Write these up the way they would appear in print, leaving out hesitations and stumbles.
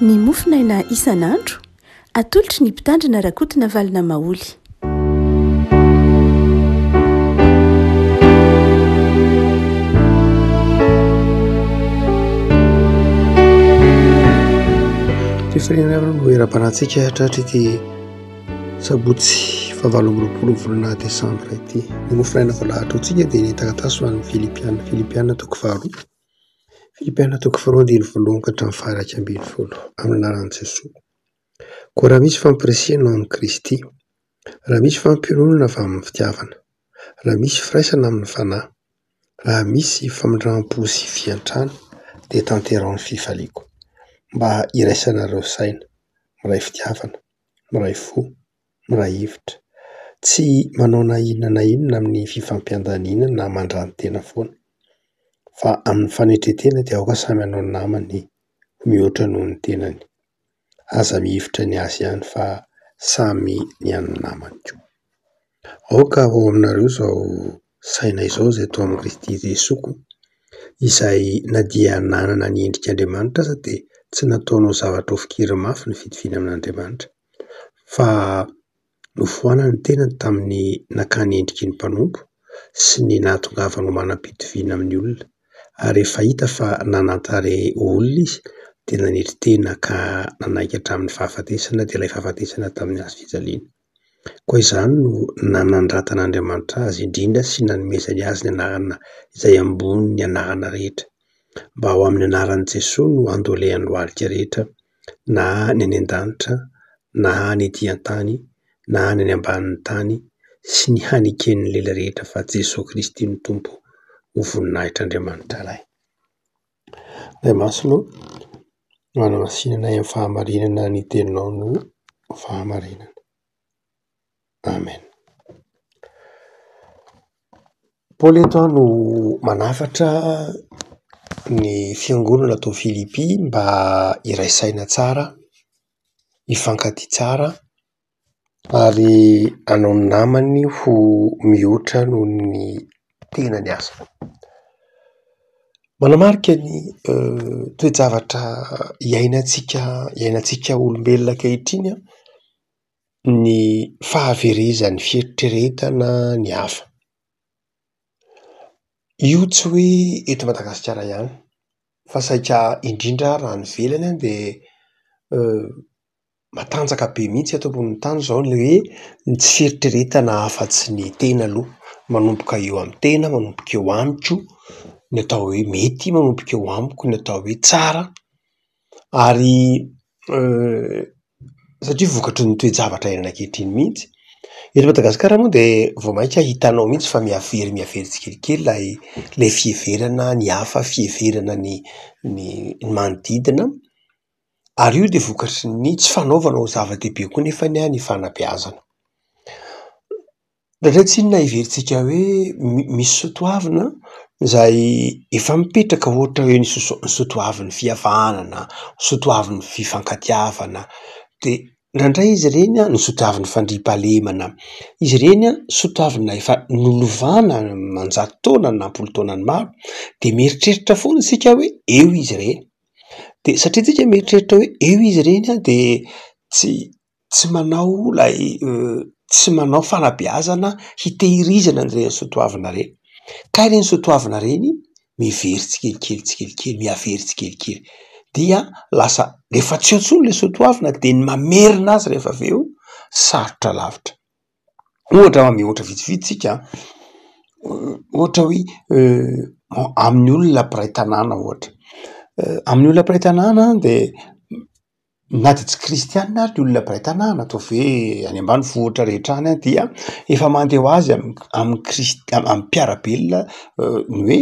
Ny mofinaina isan'andro atolotry ny mpitandrina rakotina valina maoly. Firenena no era-panatsika hatratrity sabotsy fahavalo-roapolo volana desambra ity. Ny mofinaina voalahatra antsika dia ny taratasy ho an'ny Filipiana toko faharoa. Filipiana toko faharoa andiny voalohany ka hatramin'ny faha iraika ambin'ny folo amin'ny anaran'i Jesoa. Koa raha misy fampirisihana amin'ny Kristy, raha misy fampiononana avy amin'ny fitiavana, raha misy firaisana amin'ny fanahy, raha misy famindrampo sy fiantrana, dia tanterao ny fifaliako. Mba iraisanareo saina, miray fitiavana, miray fo, miray hevitra. Tsy manao na inona amin'ny fifampiandanina na mandrany tena foana. Fa amin'ny fanetretena dia aoka samy hanao ny namany mihoatra noho ny tenany. Aza mihevitra ny azy ihany fa samy ny an'ny namany koa. Aoka ho aminareo izao saina izao izay atao amin'ny Kristy Jesoko, izay na dia nanana ny endrik'Andriamanitra aza dia tsy nataonao zavatra ho fikiry mafy ny fitoviana amin'Andriamanitra, fa nofoanany tenany tamin'ny nakany endriky ny mpanompo sy ny nahatongavany manam-pitoviana amin'ny olona, ary efa hita fa nanantare olona izy dia nanetri-tena ka nanaiky hatramin'ny fahafatesana dia ilay fahafatesana tamin'ny hazo fijaliana. Koa izany no nanandratan'Andriamanitra azy indrindra sy nanomezany azy ny anarana izay ambony ny anarana rehetra, mba ao amin'ny anaran'i Jesoa no andolehan'ny lohalika rehetra, na ny any an-danitra, na ny ety an-tany, na ny any ambanin'ny tany, sy ny haneken'ny lela rehetra fa Jesosy Kristy no tompo ho voninahitr'Andriamanitra iray. Ilay masolo manamasinana amin'ny fahamarinana ny teninao no fahamarinana. Amen. Paoly eto no manafatra ny fiangonana atao Filipy mba iraisaina tsara, hifankatia tsara, ary hanao ny namany ho mihoatra noho ny tenany aza. Manamarika ny toe-javatra iainantsika olombelona ankehitriny ny fahaverezan'ny fieritreretana ny hafa. Io tsy hoe eto Madagasikara ihany, fa saika indrindra raha ny ivelany dia matanjaka be mihitsy eto ambonin'ny tany izao ilay hoe ny tsy fieritreretana afa-tsy ny tena aloha, manomboka eo amin'ny tena, manomboka eo amiko ny atao hoe mety, manomboka eo amiko ny atao hoe tsara, ary satria vokatry ny toe-javatra iainana ankehitriny mihitsy. Eto Madagasikara moa dia vao mainka hitanao mihitsy fa mihavery tsikelikely ilay fieverana ny hafa, fieverana ny manodidina, ary io dia vokatry ny tsy fanaovana ho zava-dehibe koa nefa ny fanabeazana. Indrindray tsy inona iverintsika hoe misy soatoavina izay efa mipetraka ohatra hoe ny soatoavin'ny fihavanana, soatoavin'ny fifankatiavana, dia indraindray izy ireny ny soatoavin'ny fandriampahalemana, izy ireny soatoavina efa nolovana manjato taona na nampolo taona ny maro, dia mieritreritra foana isika hoe eo izy ireny. Dia satria tsika mieritreritra hoe eo izy ireny dia tsy manao fanabeazana hitehirizana an'ireny soatoavina ireny. Ka ireny soatoavina ireny mihevery tsikelikely, mihavery tsikelikely, dia lasa rehefa tsy eo intsony ilay soatoavina dia ny mamerina azy rehefa avy eo sarotra lavitra. Ohatra mihoatra vitsivitsy tsika, ohatra hoe amin'ny olona mpiray tanàna ohatra. Amin'ny olona mpiray tanàna dia na dia tsy kristianina ary ny olona mpiray tanàna, ataovy hoe any ambanivohitra rehetra any dia efa mandeha ho azy amin'ny mpiarabelona ny hoe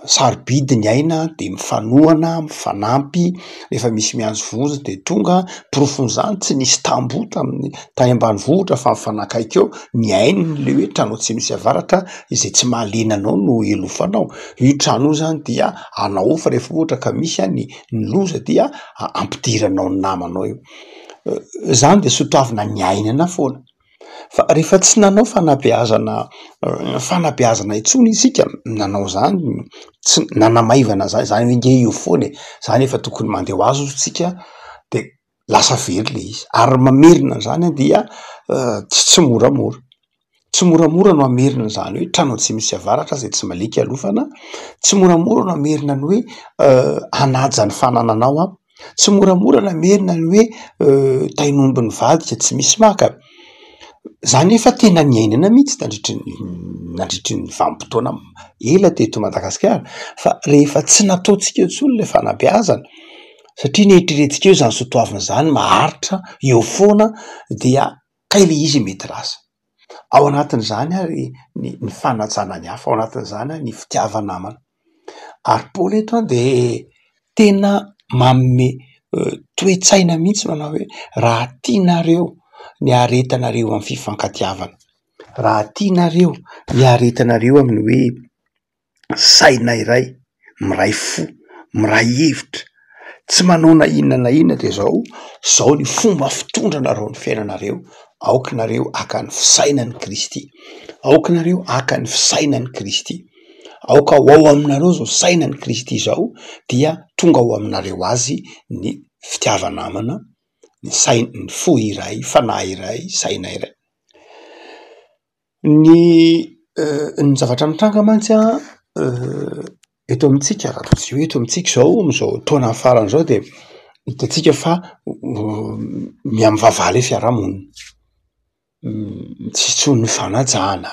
sarobidy ny aina dia mifanohana, mifanampy, rehefa misy miandry vonjy dia tonga porofon'izany tsy nisy tamboho tany ambanivohitra fa mifanakaiky eo, ny ainy le hoe trano tsy misy avaratra izay tsy mahalena anao no elofanao. Io trano io izany dia anao fa rehefa ohatra ka misy ny loza dia ampidiranao ny namanao eo. Izany dia soatoavina ny ainana foana. fa rehefa tsy nanao fanabeazana intsony isika nanao zany tsy nanamaivana zany hoe nge io foana zany efa tokony mandeha ho azo tsika de lasa very le izy ary mamerina zany dia tsy moramora tsy moramora no amerina zany hoe tranao tsy misy avaratra zay tsy malika alofana tsy moramora no amerina ny hoe anaja ny fanananao a tsy moramora no amerina ny hoe tainomby ny vadika tsy misy maka zany efa tena niainana mihitsy nandritry ny vanim-potoana ela teto Madagasikara fa rehefa tsy nataotsika intsony le fanabeazana satria neritreretintsika eo zany sotoavina zany maharitra eo foana dia kay le izy mety rasa ao anatin'izany ary ny fanajana ny hafa ao anatin'izany ary ny fitiavanamana ary Paoly eto de tena manome toe-tsaina mihitsy manao hoe raha tianareo ny aretanareo amin'ny fifankatiavana raha tianareo ny aretanareo amin'ny hoe saina iray miray fo miray hevitra tsy manao na inona de zao ny fomba fitondranareo ny fiainanareo aokinareo aka ny fisainan'ny Kristy aokinareo aka ny fisainan'ny Kristy aoka ao aminareo zao sainan'ny Kristy zao dia tonga ao aminareo azy ny fitiavanamana ny ny fo iray fanahy iray saina iray ny zavatra mitranga mantsy eto amintsika raha totsy hoe eto amintsika zao am'izao taona farany zao de hitatsika fa miamivavaha le fiarahamonina tsy tsony ny fanajana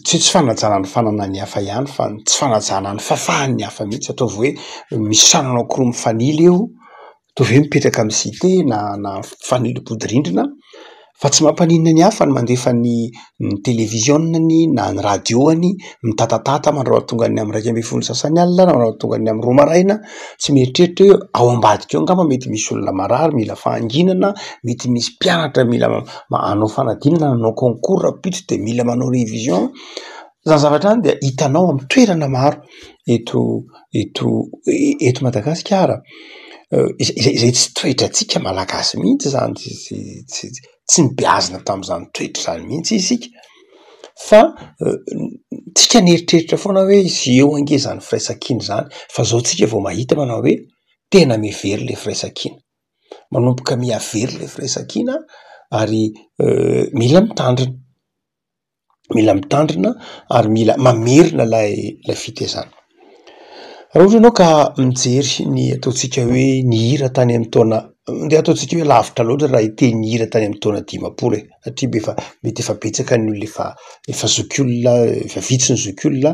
tsy fanajana ny fanana ny hafa ihany fa tsy fanajana ny fafahany ny hafa mihitsy ataovy hoe misy sananao koroa mifanily eo ataovy hoe mipetraka amin'ny cité na fanilo-bodirindrina fa tsy mampaninona ny hafa ny mandefa ny televisionany na ny radioany mitatatata mandrao tonga ny amin'ny 1:30 sasany alina na mandrao tonga ny amin'ny 2 maraina tsy mieritreritra hoe ao ambadika eo angamba mety misy olona marary mila fahanginana mety misy mpianatra mila hanao fanadinana nanao concours rapitry de mila manao révision zany zavatra any de hitanao amin'ny toerana maro eto Madagasikara izay tsy toetratsika malagasy mihitsy zany tsy mibeazina tam'izany toetra zany mihitsy isika fa tsika nieritreritra foana hoe izy eo ange zany firaisan-kiny zany fa zao tsika vao mahita manao hoe tena mihevery le firaisan-kina manomboka mihavery le firaisan-kina ary mila mitandrina ary mila mamerina lay fitezana raha ohatra ianao ka mijery ny ataotsika hoe ny hira tany amin'ny taona de ataotsika hoe lavitra loatra raha hiteny ny hira tany amin'ny taona 10 satria mety efa betsaka ny olona efa zokiolona efa vitsy ny zokiolona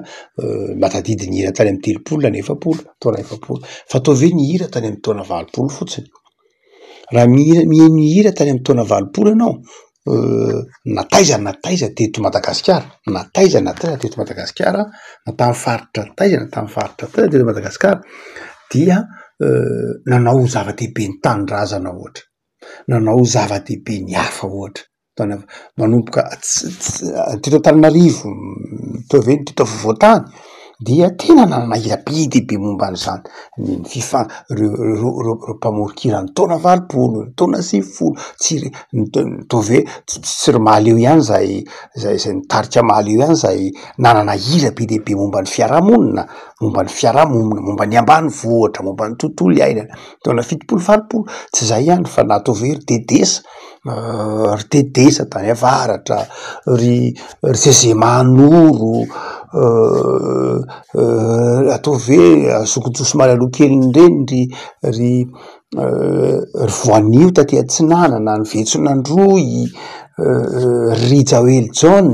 matadidy ny hira tany amin'ny 30 na 40 taona 40 fa ataovy hoe ny hira tany amin'ny taona 20 fotsiny raha mihaino hira tany amin'ny taona 20 ianao nataiza teto Madagasikara teto Madagasikara na tamin'ny faritra teto Madagasikara dia nanao zava-dehibe ny tanindrazana ohatra nanao zava-dehibe ny hafa ohatra manomboka teto Antananarivo ataovy hoe teto afovoan-tany dia tena nanana hira be dehibe momba an'izany ny reo mpamorokira ny taona 20 ny taona 90 ataovy hoe tsy ry maleo ihany zay nitarika maleo ihany zay nanana hira be dehibe momba ny fiarahamonina momba ny ambanivohitra momba ny tontolo iainana taona 70-80 tsy zay ihany fa na ataovy hoe ry Dedesa tany avaratra ry Zezemanoro ataovy hoe Zokotoso Malalokely reny ry Voanio taty Atsinanana ny Vetsonandroy Rijaoely John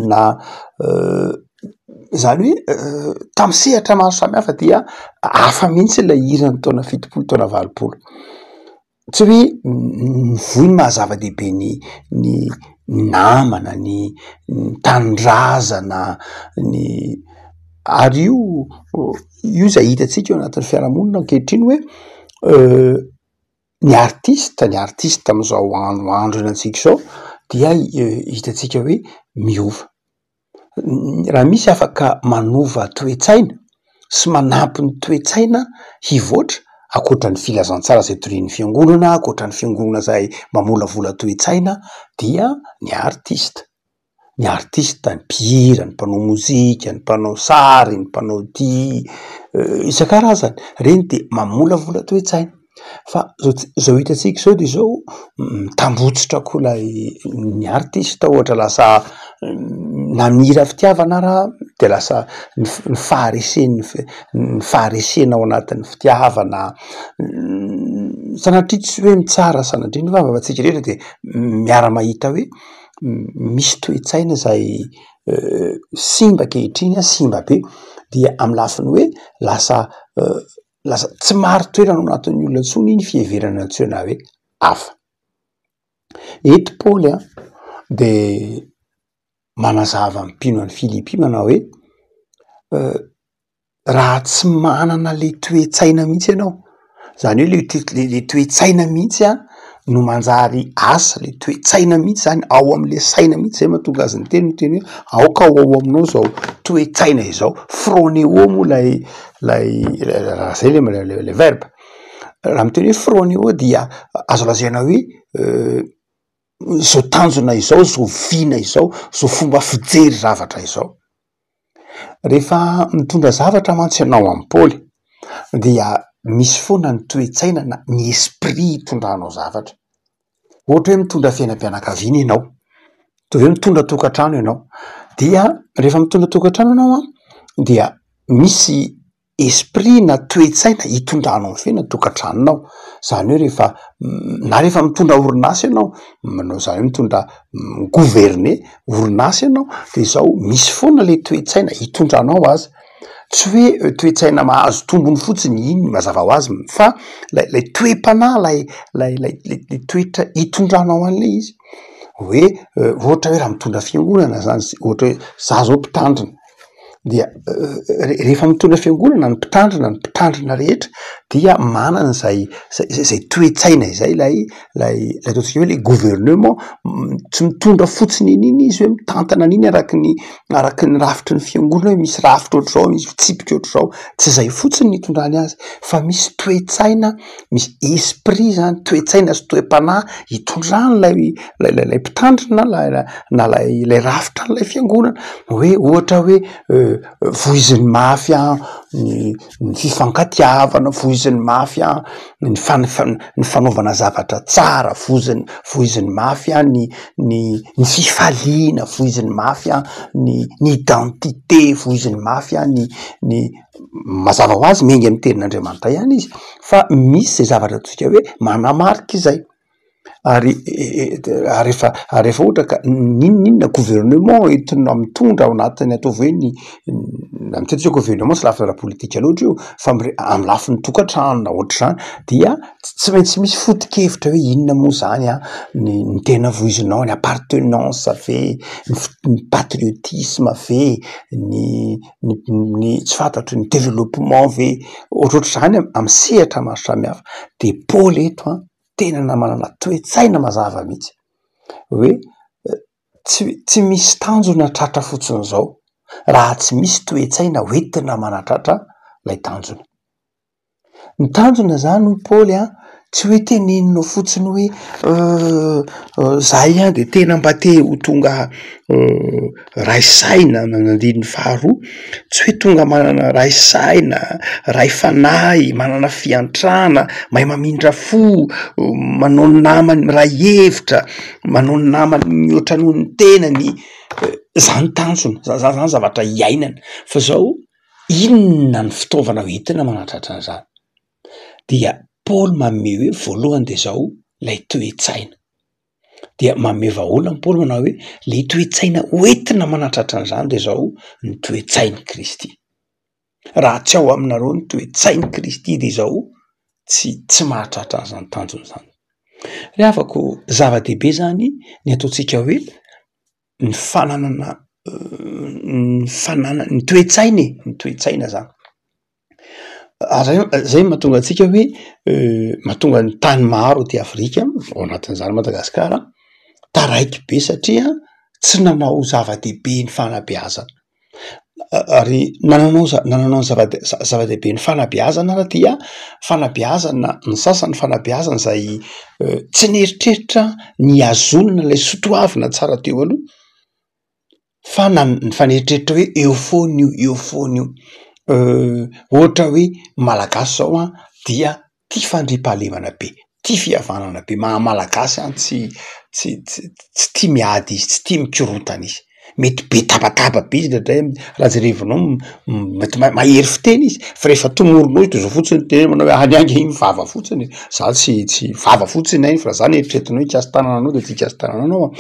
zany hoe tamy sehatra maro samihafa dia hafa mihitsy ilay hira ny taona 70 taona 20 tsy hoe voy ny mahazava-dehibe ny namana ny tanindrazana ary io zay hitatsika eo anatin'ny fiarahamonina ankehitriny hoe ny artista am'izao andro antsika zao dia hitatsika hoe miova raha misy afaka manova toe-tsaina sy manampy ny toe-tsaina hivoatra akoatra ny filazantsara zay torin'ny fiangonana, akoatra ny fiangonana zay mamolavola toe-tsaina dia ny artista. Ny artista, ny mpihira, ny mpanao mozika, ny mpanao sary, ny mpanao dihy, isan-karazany reny de mamolavola toe-tsaina. Fa zao hitantsika zao de zao tambotsitra ko lay ny artista, ohatra lasa namira fitiavana raha de lasa ny faharesena ao anatin'ny fitiavana, sanatria tsy hoe mitsara sanatria fa vavantsika rehetra de miara mahita hoe misy toe-tsaina zay simba kehitriny, simba be, dia amy lafiny hoe lasa tsy maro toerana ao anatin'ny olona tsony iny fiheverana antsoina hoe hafa. Eto Paoly de manazava mpino any Filipy manao hoe raha tsy manana le toe-tsaina mihitsy ianao, zany hoe le toe-tsaina mihitsy no manjary asa, le toe-tsaina mihitsy zany ao am'le saina mihitsy, zay mahatonga azy ny teny hoe aoka ao aminao zao toe-tsaina izao, phronéo moa lay zay le verbe. Raha miteny hoe phronéo dia azo lazaina hoe zao tanjona izao, zao vina izao, zao fomba fijery zavatra izao. Rehefa mitondra zavatra mantsy ianao amin'ny Paoly dia misy foana ny toe-tsaina na ny esprit hitondranao zavatra. Ohatra hoe mitondra fiainam-pianakaviana ianao, toy hoe mitondra tokantrano ianao, dia rehefa mitondra tokantrano ianao dia misy esprit na toe-tsaina hitondranao ny fiaina tokantranonao. Zany hoe rehefa mitondra orinasa ianao, zany hoe mitondra gouverner orinasa ianao, de zao misy foana le toe-tsaina hitondranao azy. Tsy hoe toe-tsaina mahazo tombony fotsiny iny mazava ho azy, fa lay toe-panahy, lay toetra hitondranao an'le izy. Hoe ohatra hoe raha mitondra fiangonana zany, ohatra hoe za zao mpitandrina, dia rehefa mitondra fiangonana ny mpitandrina rehetra dia manana zay toe-tsaina izay lay ataontsika hoe le gouvernement, tsy mitondra fotsiny iny izy hoe mitantana an'iny araky ny rafitry ny fiangonana hoe misy rafitra ohatr'izao, misy fitsipika ohatr'izao, tsy zay fotsiny ny hitondrany azy, fa misy toe-tsaina, misy esprit zany, toe-tsaina sy toe-panahy hitondrany lay mpitandrina na lay rafitra n'lay fiangonana. Hoe ohatra hoe voizin'ny mafy ny fifankatiavana, voizin'ny mafy ny fanaovana zavatra tsara, voizin'ny mafy ny fifaliana, voizin'ny mafy ny identité, voizin'ny mafy ny mazava ho azy mengy amin'ny tenin'Andriamanitra ihany izy, fa misy zay zavatra tsika hoe manamarika izay. Ary rehefa ohatra ka ninona gouvernement entina mitondra ao anatiny, ataovy hoe miteto gouvernement tsy lafiny ara-politika loatra io, fa amy lafiny tokantrano na ohatr'izany, dia tsy maintsy misy foto-kevitra hoe inona moa zany ny tena voizinao, ny appartenance ve, ny patriotisme ve, ny tsy fantatro ny développement ve, ohatrohatr'izany amy sehatra maro samihafa. De Paoly eto tena manana toe-tsaina mazava mihitsy hoe tsy misy tanjona tratra fotsiny zao raha tsy misy toe-tsaina hoentina manatratra lay tanjona. Ny tanjona zany hoy Paoly tsy hoe teneninao fotsiny hoe zay de tena mba te ho tonga ray-saina nandiny faharoa, tsy hoe tonga manana ray-saina, ray-fanahy, manana fiantrana, mahay mamindra fo, manao namany ray hevitra, manao namany mihoatra noho ny tenany, zany tanjona, zany zavatra iainana. Fa zao inona ny fitaovana hoentina manatratra an'izany? Dia Paoly manome hoe voalohany de zao lay toe-tsaina. Dia manome vahaolana Paoly manao hoe le toe-tsaina hoentina manatratra an'izany de zao ny toe-tsain'i Kristy. Raha tsy ao aminareo ny toe-tsain'i Kristy de zao tsy mahatratra an'izany tanjona zany. Re afaka zava-dehibe zany ny ataontsika hoe ny fananana ny toe-tsaina, ny toe-tsaina zany. Zay mahatonga antsika hoe mahatonga ny tany maro aty Afrika, ao anatin'izany Madagasikara, taraiky be satria tsy nanao zava-dehibe ny fanabeazana. ary nananao zava-dehibe ny fanabeazana raha dia fanabeazana ny sasany fanabeazana zay tsy nieritreritra ny azonina ilay sotoavina tsara teo aloha fa ny faneeritreritra hoe eo foana ohatra hoe malagasy zao dia tia fandriampahalemana be, tia fihavanana be, malagasy tsy tia miady izy, tsy tia mikorotana izy, mety be tabataba be izy raha jerevinao mety mahery fiteny izy fa rehefa tomoronao izy de zao fotsiny teny manao hoe any angy mivava fotsiny, za tsy vava fotsiny fa za nieritreretinao hikasy tanànanao de tsy hikasy tanànanao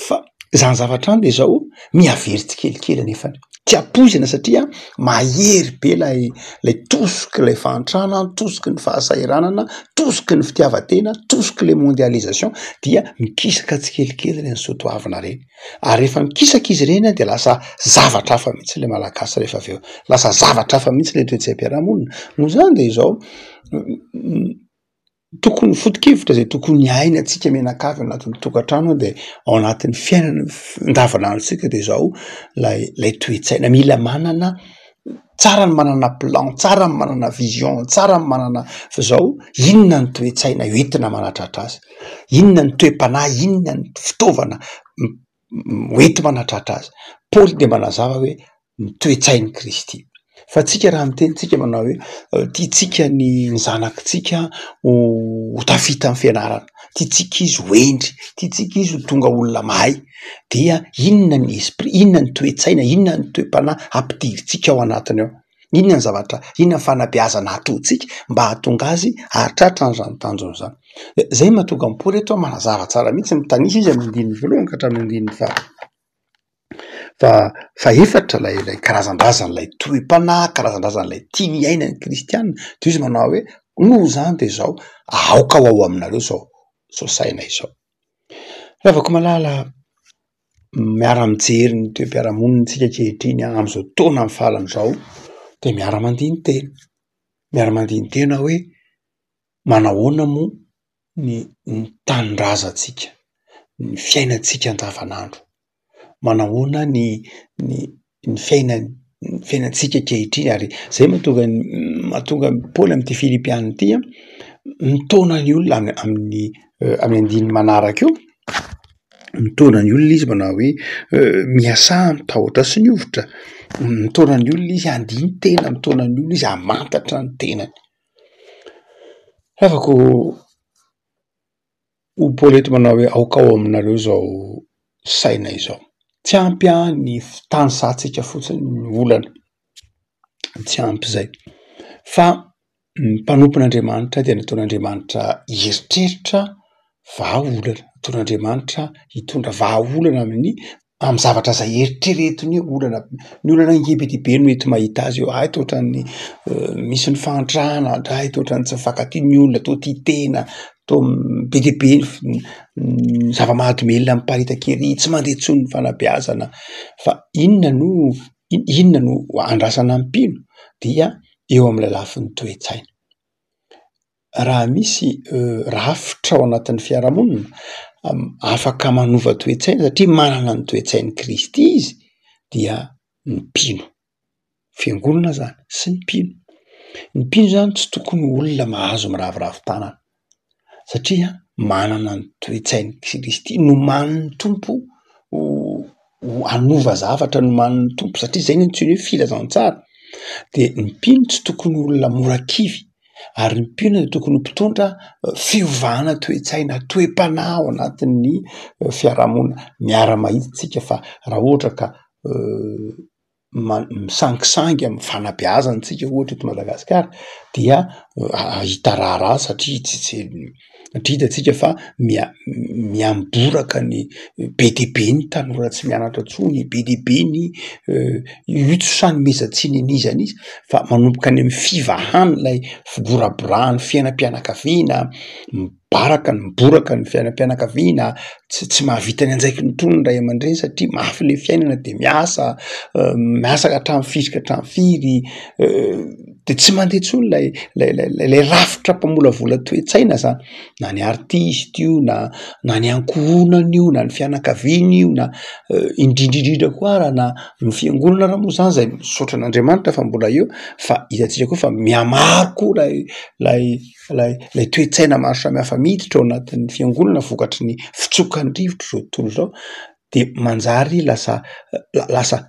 fa zany zavatra any de zao mihavery tsikelikely nefa tsy apoizina satria mahery be lay tosika lay fahantrana, tosika ny fahasairanana, tosika ny fitiavatena, tosika le mondialisation dia mikisaka tsikelikely reny sotoavina reny ary rehefa mikisaka izy reny de lasa zavatra hafa mihitsy le malagasy rehefa aveo, lasa zavatra hafa mihitsy le toe-tsaim-piarahamonina noho zany de zao tokony foto-kevitra zay tokony hainantsika mianakavy anatin'ny tokantrano de ao anatin'ny fiainana andavanandrotsika de zao lay toe-tsaina mila manana tsara ny manana plan, tsara ny manana vision, tsara ny manana fa zao inona ny toe-tsaina hoentina manatratra azy, inona ny toe-panahy, inona ny fitaovana hoenty manatratra azy. Paoly de manazava hoe ny toe-tsain'i Kristy fa tsika raha mitenitsika manao hoe tiatsika ny zanakitsika ho tafita amin'ny fianarana, tiatsika izy ho endry, tiatsika izy ho tonga olona mahay dia inona ny esprit, inona ny toe-tsaina, inona ny toe-panahy ampidiritsika ao anatiny ao, inona ny zavatra, inona ny fanabeazana ataotsika mba hahatonga azy hahatratra an'izany tanjona zany. Zay mahatonga ny Paoly eto manazava tsara mihitsy mitanisa izy amin'ny andininy voalohany ka hatramin'ny andininy fa efatra lay karazan-drazana lay toe-panahy, karazan-drazana lay tia miaina ny kristianina de izy manao hoe noho zany de zao aoka ao aminareo zao saina izao. Ravako malala miara-mijery ny toe-piarahamonina tsika ankehitriny am'izao taona amin'ny fahalan'izao de miara-mandiny tena hoe manahoana moa ny tanindrazantsika, ny fiainantsika andavanandro, manahoana ny fiainantsika ankehitriny ary zay mahatonga Paoly amin'ity Filipianina ity mitona ny olona amin'ny andininy manaraka io, mitona ny olona izy manao hoe miasa mitahotra sy ny ovitra, mitona ny olona izy handiny tena, mitona ny olona izy hamantatra ny tenany. Afaka ho Paoly eto manao hoe aoka ao aminareo zao saina izao, tsy ampy ny tanisatsika fotsiny ny olana, tsy ampy zay fa ny mpanompon'Andriamanitra dia nataon'Andriamanitra hieritreritra vahaolana, nataon'Andriamanitra hitondra vahaolana amin'ny zavatra zay eritreretiny olana, ny olana ngebedehibe no mety mahita azy eo, ahy toa ohatran'ny misy ny fahantrana, ahy toa ohatran'ny tsy mifankatia ny olona, toa tia tena, toa be dia be ny zava-mahadomelina miparitakery, tsy mandeha tsony ny fanabeazana fa inona no andrasana ampino dia eo amin'ilay lafin'ny toe-tsaina. Raha misy rafitra ao anatin'ny fiarahamonina afaka manova toe-tsaina satria manana ny toe-tsain'i Kristy izy dia ny mpino, fiangonana zany sy ny mpino zany tsy tokony olona mahazo miraviravin-tanana satria manana ny toe-tsain'i Kristy, nomany ny tompo ho anova zavatra, nomany ny tompo satria zay no antsoina hoe filazantsara de ny mpino tsy tokony olona mora kivy ary ny mpino dia tokony mpitondra fiovana toe-tsaina, toe-panahy ao anatin'ny fiarahamonina. Miara-mahita tsika fa raha ohatra ka misangisangy amin'ny fanabeazantsika ohatra eto Madagasikara dia hita raharaha satria hitantsika fa miamboraka ny be dia be ny tanora tsy mianatra intsony, be dia be ny hitosany mezatsiny an'izany izy fa manomboka any amin'ny fivahana ilay fiboraborahany fiainam-pianakaviana, miboraka ny fiainam-pianakaviana, tsy mahavita ny anjaiky ny tonony ray aman-dreny satria mafy le fiainana de miasa ka hatramin'ny firy ka hatramin'ny firy de tsy mandeha tsony lay rafitra mpamolavola toe-tsaina zany na ny artiste io na ny ankohonana io na ny fianakaviana io na indrindrindrindra koa ara na ny fiangonana raha moa zany zay misaotra an'Andriamanitra fa mbola eo fa hitantsika koa fa mihamaro koa lay toe-tsaina maro samihafa miditra ao anatin'ny fiangonana vokatry ny fitsokan'ny rivotra zao tontolo zao de manjary lasa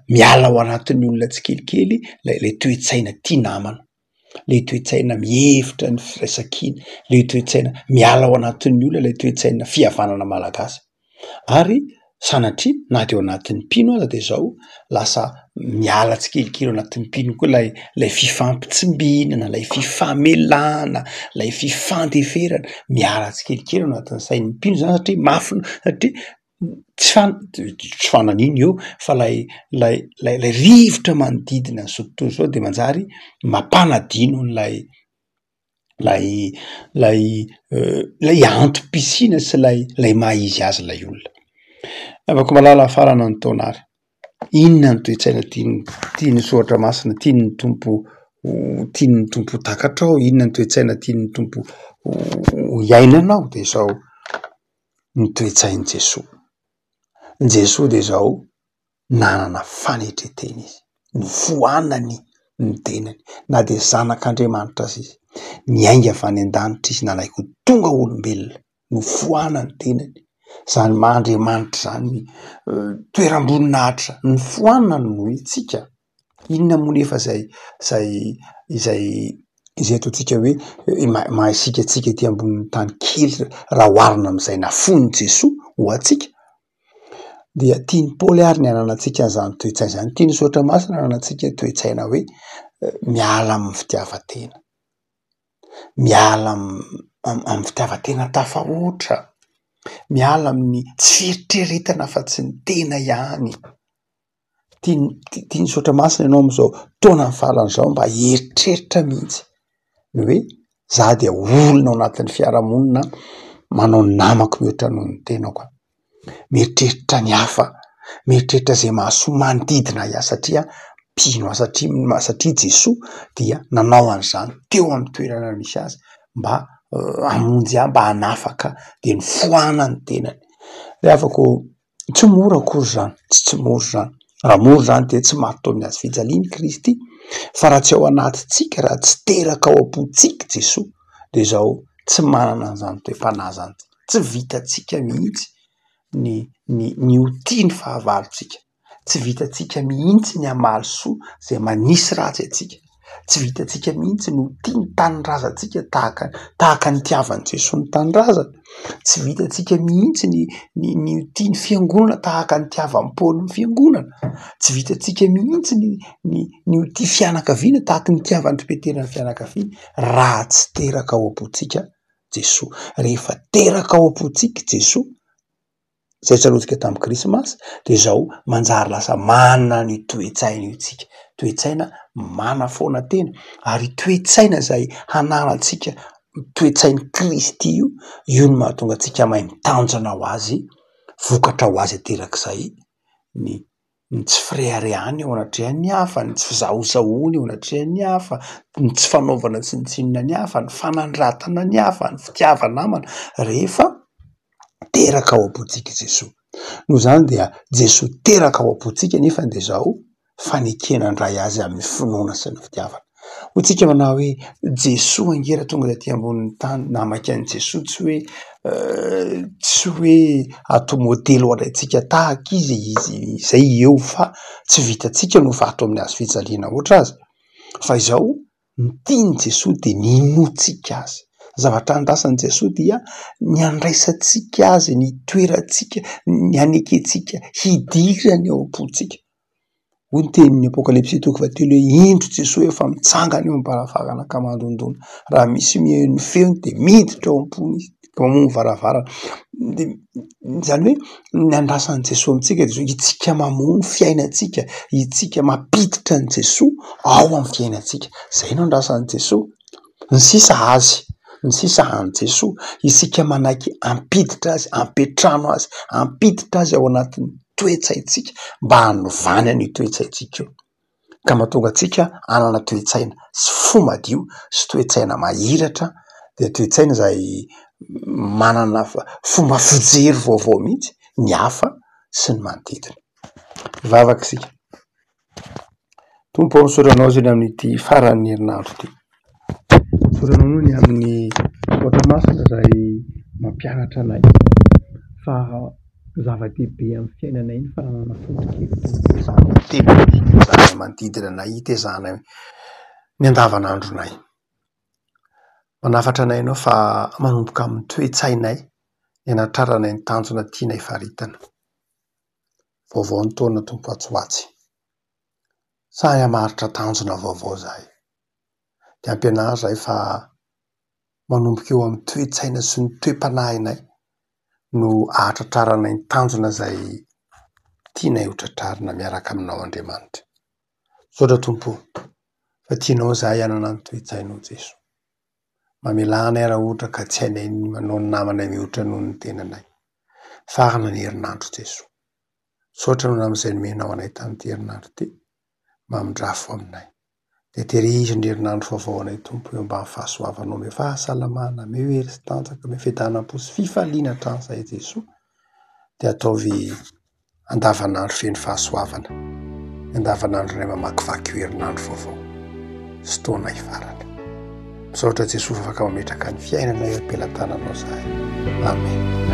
miala ao anatin'ny olona tsikelikely lay toe-tsaina tia namana, le toe-tsaina mihevitra ny firaisan-kina, le toe-tsaina miala ao anatin'ny olona, le toe-tsaina fihavanana malagasy ary sanatria na de ao anatin'ny mpino aza de zao lasa miala tsikelikely ao anatin'ny mpino koa lay fifampitsimbihinana, lay fifamelana, lay fifandeferana miala tsikelikely ao anatin'ny sain'ny mpino zany satria mafina satria tsy fananiny eo fa lay rivotra manodidina ny tontolo zao de manjary mampanadino lay antom-pisina sy lay maha-izy azy lay olona. Afaka malala afarana ny taonary. Inona ny toe-tsaina tiany Soatra Masina, tiany ny tompo takatrao, inona ny toe-tsaina tiany ny tompo iainanao de zao ny toe-tsain'i Jesoa. Jesoa de zao nanana fanetretena izy, nifoanany ny tenany, na de zanak'Andriamanitra azy izy, niainga avy any an-danitra izy nanaiko tonga olombelona, nifoanany tenany, zany maha-Andriamanitra zany toeram-boninahitra nifoanany noho itsika. Inona moa nefa izay ataontsika hoe mahaisika atsika ety ambonin'ny tany kely raha oharina am'izay nafony Jesoa ho atsika dia tiany Paoly ary ny ananantsika an'izany toe-tsaina zany, tiany Soatra Masina ananantsika toe-tsaina hoe miala amin'ny fitiavan-tena, miala amin'ny fitiavan-tena tafahoatra, miala amin'ny tsy fieritreretana fa tsy ny tena ihany. Tiany Soatra Masina ianao am'izao taona faran'izao mba hieritreritra mihitsy ny hoe za dia olona ao anatin'ny fiarahamonina manao namako mihoatra noho ny tenako, mieritreritra ny hafa, mieritreritra zay mahasoa manodidina ahy satria mpino satria Jesoa dia nanao an'izany teo amin'ny toerana misy azy mba hamonjy ahy, mba hanafaka de nifoanany tenany. De afaka tsy mora akory zany, tsy mora zany. Raha mora zany de tsy matoa amin'ny hazo fijaliany Kristy, fa raha tsy ao anatintsika, raha tsy teraka ao am-pontsika Jesoa de zao tsy manana an'izany toe-panahy zany, tsy vitatsika mihitsy ny hotia ny fahavalontsika, tsy vitatsika mihitsy ny hamaly soa zay manisy ratsy atsika, tsy vitatsika mihitsy ny hotia ny tanindrazantsika tahaka ny tiavan'i Jesoa ny tanindrazana, tsy vitatsika mihitsy ny hotia ny fiangonana tahaka ny tiavan'i Paoly ny fiangonana, tsy vitatsika mihitsy ny hotia fianakaviana tahaka ny tiavan'ny Petera ny fianakaviana raha tsy teraka ao am-pontsika Jesoa. Rehefa teraka ao am-pontsika Jesoa zay tsaroantsika tamin'ny Krismasy de zao manjary lasa manana ny toe-tsaina io tsika, toe-tsaina mana foana tena ary toe-tsaina zay hananantsika toe-tsain'i Kristy io no mahatonga antsika mahay mitanjona ho azy, vokatra ho azy aterak'izay ny tsy fireharehany ao anatrehan'ny hafa, ny tsy fizahozahoany ao anatrehan'ny hafa, ny tsy fanaovana tsinontsinona ny hafa, ny fanandratana ny hafa, ny fitiava namana rehefa teraka ao am-pontsika Jesoa. Noho zany dia Jesoa teraka ao am-pontsika nefa de zao fanekena ndray azy amin'ny finoana sy ny fitiavana. Hotsika manao hoe Jesoa angera tonga de aty ambonin'ny tany, namaka an'i Jesoa tsy hoe atao modely ho antsika tahaka izy izay eo fa tsy vitatsika no vato amin'ny hazo fijaliana oatra azy, fa izao ny tiany Jesoa de ninoatsika azy. Zavatra andrasan'i Jesoa dia ny andraisantsika azy, ny toerantsika, ny aneketsika hidirany ao am-pontsika. Hoy ny tenin'ny Apokalipsy toko fahatelo hoe indro Jesoa efa mitsangana eo am-baravarana kamandondona, raha misy mihaino feony de miditra ao am-pony izy mamono varavarana. Zany hoe ny andrasan'i Jesoa amintsika de zao itsika mamono fiainantsika, itsika mampiditra an'i Jesoa ao amin'ny fiainantsika. Zay no andrasan'i Jesoa. Ny sisa an'i Jesoa, isika manaiky ampiditra azy, ampetrano azy, ampiditra azy ao anatin'ny toe-tsaintsika mba hanovana ny toe-tsaintsika io. ka mahatonga antsika anana toe-tsaina sy fo madio sy toe-tsaina mahiratra dia toe-tsaina izay manana fomba fijery vaovao mihitsy ny hafa sy ny manodidina. Vavaka isika. Tompo ao misaoranao zany amin'ity faran'ny herinandro ity. Misaoranao ny amin'ny ohatra masina izay mampianatra anay fa zava-dehibe amin'ny fiainanay ny fananana fotokevitra zany manodidina anay hitezana ny andavanandronay. Manafatra anay ianao fa manomboka amin'ny toe-tsainay hanatraranay ny tanjona tianay faritana. Vaovao ny taona Tompo atsoatsy. Sahy hamaritra tanjona vaovao zahay. Dia ampianary zahay fa manomboka eo amin'ny toe-tsaina sy ny toe-panahinay no ahatratraranay ny tanjona izay tianay ho tratrarina miaraka aminao Andriamanitra. Saotra Tompo fa tianao zahay hanana ny toe-tsainao Jesoa. Mamelana anay raha ohatra ka tsy hainay manao ny namanay mihoatra noho ny tenanay. Farana ny herinandro Jesoa. Saotra noho amin'izay nomenao anay tamin'ity herinandro ity. Mamindrafo aminay. Dia tehiriziny ny herinandro vaovao anay Tompo eo ambany fahasoavanao me fahasalamana, me hery sy tanjaka, me fiadanam-po sy fifaliana hatrany izay Jesoa. Dia ataovy andavanandro feno fahasoavana. Andavanandro iray mamakivaky io herinandro vaovao. Sy taona hifarana. Misaotra Jesoa fa afaka mametraka ny fiainanay am-pelantananao zahay. Amen.